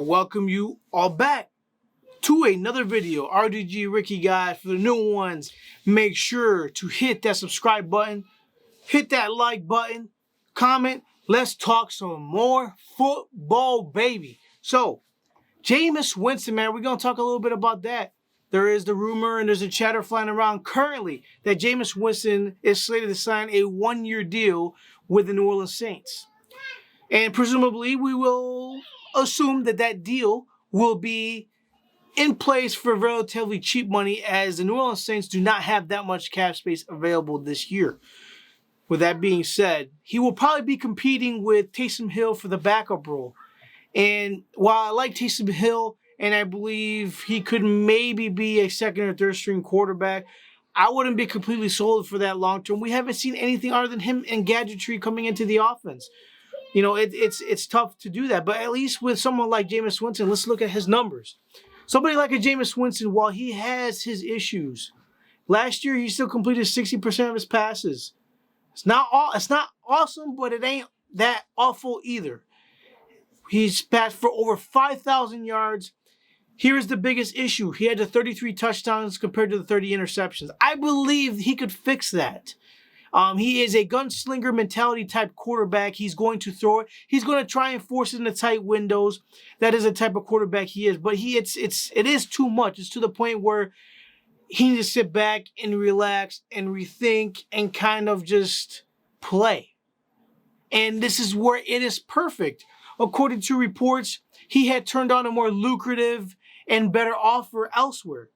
welcome you all back to another video. RDG Ricky guys. For the new ones, make sure to hit that subscribe button, hit that like button, comment. Let's talk some more football, baby. So, Jameis Winston, man, we're going to talk a little bit about that. There is the rumor and there's a chatter flying around currently that Jameis Winston is slated to sign a one-year deal with the New Orleans Saints. And presumably we will assume that that deal will be in place for relatively cheap money, as the New Orleans Saints do not have that much cap space available this year. With that being said, he will probably be competing with Taysom Hill for the backup role. And while I like Taysom Hill, and I believe he could maybe be a second or third string quarterback, I wouldn't be completely sold for that long term. We haven't seen anything other than him and gadgetry coming into the offense. You know, it's tough to do that. But at least with someone like Jameis Winston, let's look at his numbers. Somebody like a Jameis Winston, while he has his issues, last year he still completed 60% of his passes. It's not awesome, but it ain't that awful either. He's passed for over 5,000 yards. Here's the biggest issue. He had the 33 touchdowns compared to the 30 interceptions. I believe he could fix that. He is a gunslinger mentality type quarterback. He's going to throw it. He's going to try and force it in the tight windows. That is the type of quarterback he is. But it is too much. It's to the point where he needs to sit back and relax and rethink and kind of just play. And this is where it is perfect. According to reports, he had turned down a more lucrative and better offer elsewhere.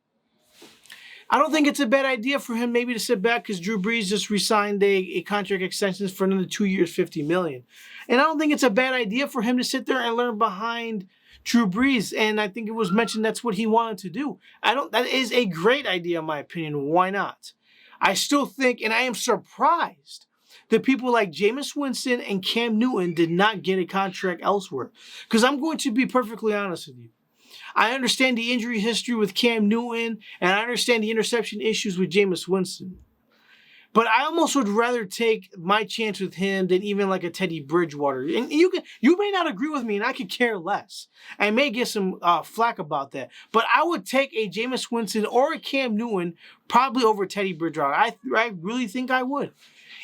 I don't think it's a bad idea for him maybe to sit back, because Drew Brees just re-signed a contract extension for another 2 years, $50 million. And I don't think it's a bad idea for him to sit there and learn behind Drew Brees. And I think it was mentioned that's what he wanted to do. That is a great idea in my opinion. Why not? I still think, and I am surprised that people like Jameis Winston and Cam Newton did not get a contract elsewhere. Because I'm going to be perfectly honest with you. I understand the injury history with Cam Newton, and I understand the interception issues with Jameis Winston. But I almost would rather take my chance with him than even like a Teddy Bridgewater. And you may not agree with me, and I could care less. I may get some flack about that. But I would take a Jameis Winston or a Cam Newton probably over Teddy Bridgewater. I really think I would.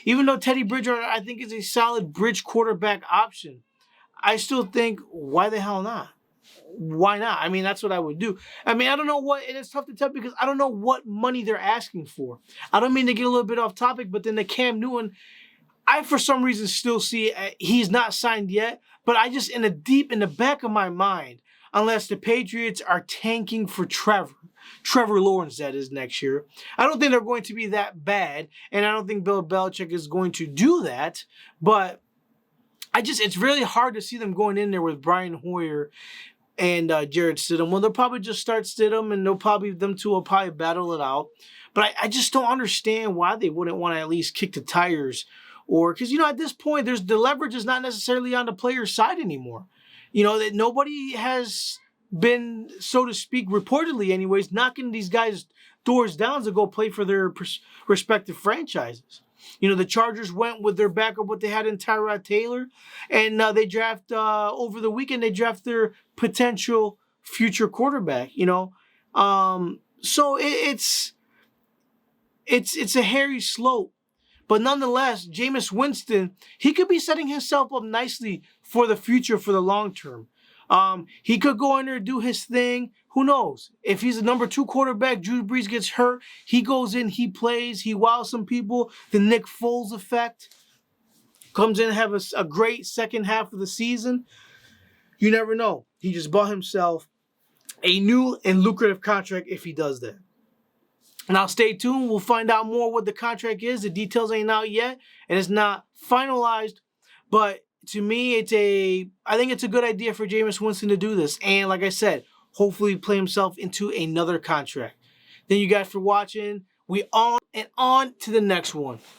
Even though Teddy Bridgewater, I think, is a solid bridge quarterback option, I still think, why the hell not? Why not? I mean, that's what I would do. I mean, I don't know what, and it's tough to tell because I don't know what money they're asking for. I don't mean to get a little bit off topic, but then the Cam Newton, I for some reason still see he's not signed yet, but I just in the back of my mind, unless the Patriots are tanking for Trevor Lawrence, that is, next year, I don't think they're going to be that bad, and I don't think Bill Belichick is going to do that, but it's really hard to see them going in there with Brian Hoyer and Jarrett Stidham. Well, they'll probably just start Stidham, and them two will probably battle it out. But I just don't understand why they wouldn't want to at least kick the tires. Or, because, at this point, the leverage is not necessarily on the player's side anymore. That nobody has been, so to speak, reportedly anyways, knocking these guys' doors down to go play for their respective franchises. The Chargers went with their backup, what they had in Tyrod Taylor, and they draft over the weekend. They draft their potential future quarterback. So it's a hairy slope, but nonetheless, Jameis Winston, he could be setting himself up nicely for the future, for the long term. He could go in there and do his thing. Who knows? If he's a number 2 quarterback, Drew Brees gets hurt, he goes in, he plays, he wows some people. The Nick Foles effect comes in and have a great second half of the season. You never know. He just bought himself a new and lucrative contract if he does that. Now stay tuned. We'll find out more what the contract is. The details ain't out yet, and it's not finalized, but to me, I think it's a good idea for Jameis Winston to do this. And like I said, hopefully play himself into another contract. Thank you guys for watching. We on and on to the next one.